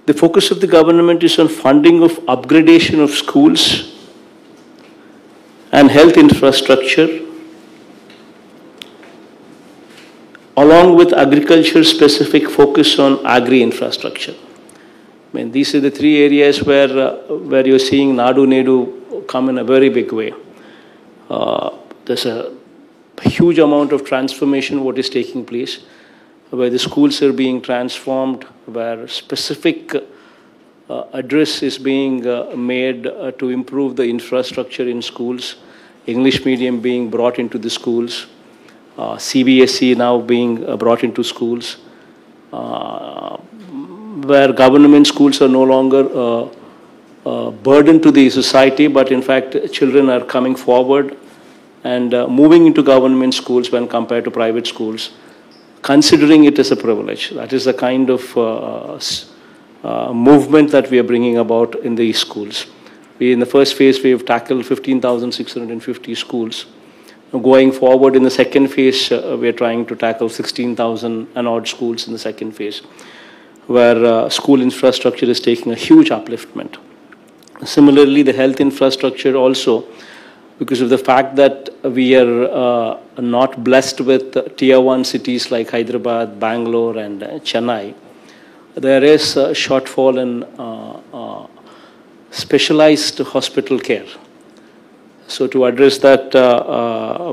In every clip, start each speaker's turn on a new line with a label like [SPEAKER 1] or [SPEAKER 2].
[SPEAKER 1] The focus of the government is on funding of upgradation of schools and health infrastructure, along with agriculture-specific focus on agri-infrastructure. I mean, these are the three areas where you're seeing Nadu Nedu come in a very big way. There's a huge amount of transformation what is taking place, where the schools are being transformed, where specific address is being made to improve the infrastructure in schools, English medium being brought into the schools, CBSE now being brought into schools, where government schools are no longer a burden to the society, but in fact children are coming forward and moving into government schools when compared to private schools, considering it as a privilege. That is the kind of movement that we are bringing about in these schools. In the first phase, we have tackled 15,650 schools. Going forward in the second phase, we are trying to tackle 16,000 and odd schools in the second phase, where school infrastructure is taking a huge upliftment. Similarly, the health infrastructure also, because of the fact that we are not blessed with tier 1 cities like Hyderabad, Bangalore, and Chennai, there is a shortfall in specialized hospital care. So to address that,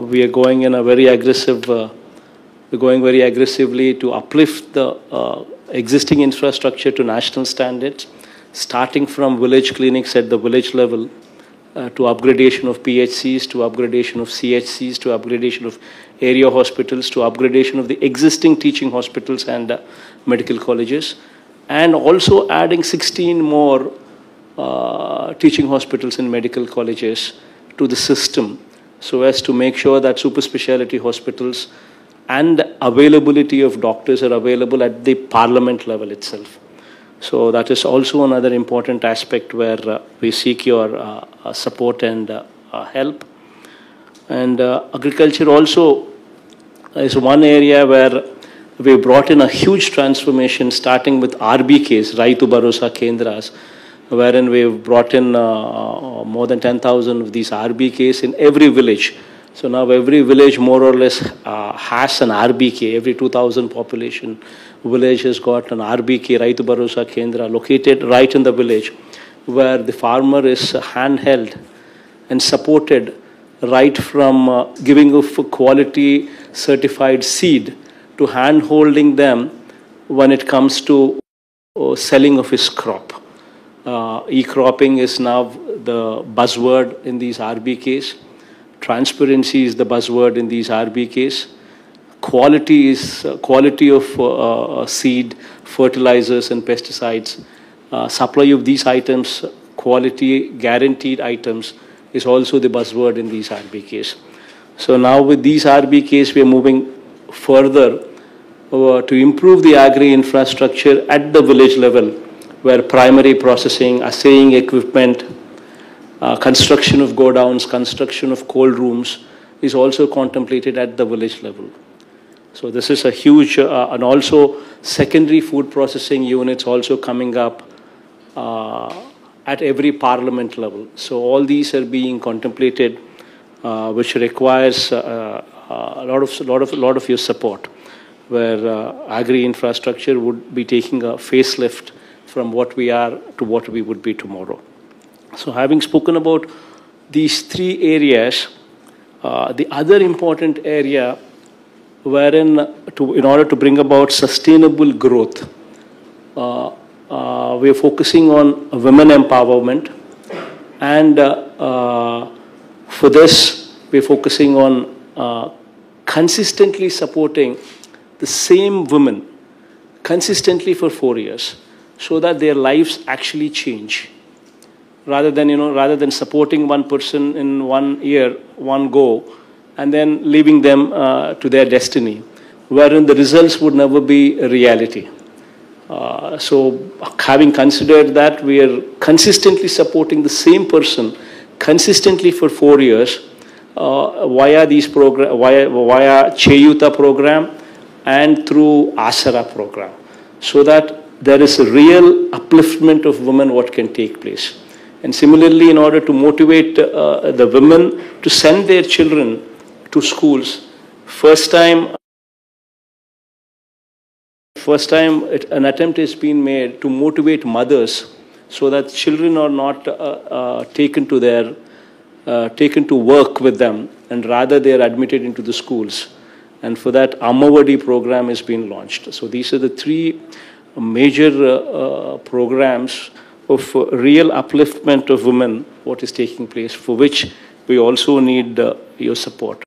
[SPEAKER 1] we are going in a very aggressive, we're going very aggressively to uplift the existing infrastructure to national standards, starting from village clinics at the village level, to upgradation of PHCs, to upgradation of CHCs, to upgradation of area hospitals, to upgradation of the existing teaching hospitals and medical colleges, and also adding 16 more teaching hospitals and medical colleges to the system, so as to make sure that super specialty hospitals and availability of doctors are available at the parliament level itself. So that is also another important aspect where we seek your support and help. And agriculture also is one area where we brought in a huge transformation, starting with RBKs, Raitu Bharosa Kendras, wherein we've brought in more than 10,000 of these RBKs in every village. So now every village more or less has an RBK. Every 2,000 population village has got an RBK, Raitu Bharosa Kendra, located right in the village, where the farmer is handheld and supported right from giving of quality certified seed to hand-holding them when it comes to selling of his crop. E-cropping is now the buzzword in these RBKs. Transparency is the buzzword in these RBKs. Quality is quality of seed, fertilizers and pesticides. Supply of these items, quality guaranteed items, is also the buzzword in these RBKs. So now with these RBKs, we are moving further to improve the agri infrastructure at the village level, where primary processing, assaying equipment, construction of godowns, construction of cold rooms is also contemplated at the village level. So this is a huge, and also secondary food processing units also coming up at every parliament level. So all these are being contemplated, which requires a lot of your support, where agri infrastructure would be taking a facelift from what we are to what we would be tomorrow. So having spoken about these three areas, the other important area wherein in order to bring about sustainable growth, we are focusing on women empowerment, and for this we are focusing on consistently supporting the same women consistently for 4 years, so that their lives actually change. Rather than supporting one person in 1 year, one go, and then leaving them to their destiny, wherein the results would never be a reality. So having considered that, we are consistently supporting the same person consistently for 4 years via these via Cheyuta program and through Asara program, so that there is a real upliftment of women what can take place. And similarly, in order to motivate the women to send their children to schools, first time an attempt has been made to motivate mothers so that children are not taken to work with them, and rather they are admitted into the schools. And for that, Ammavadi program has been launched. So these are the three major programs of real upliftment of women, what is taking place, for which we also need your support.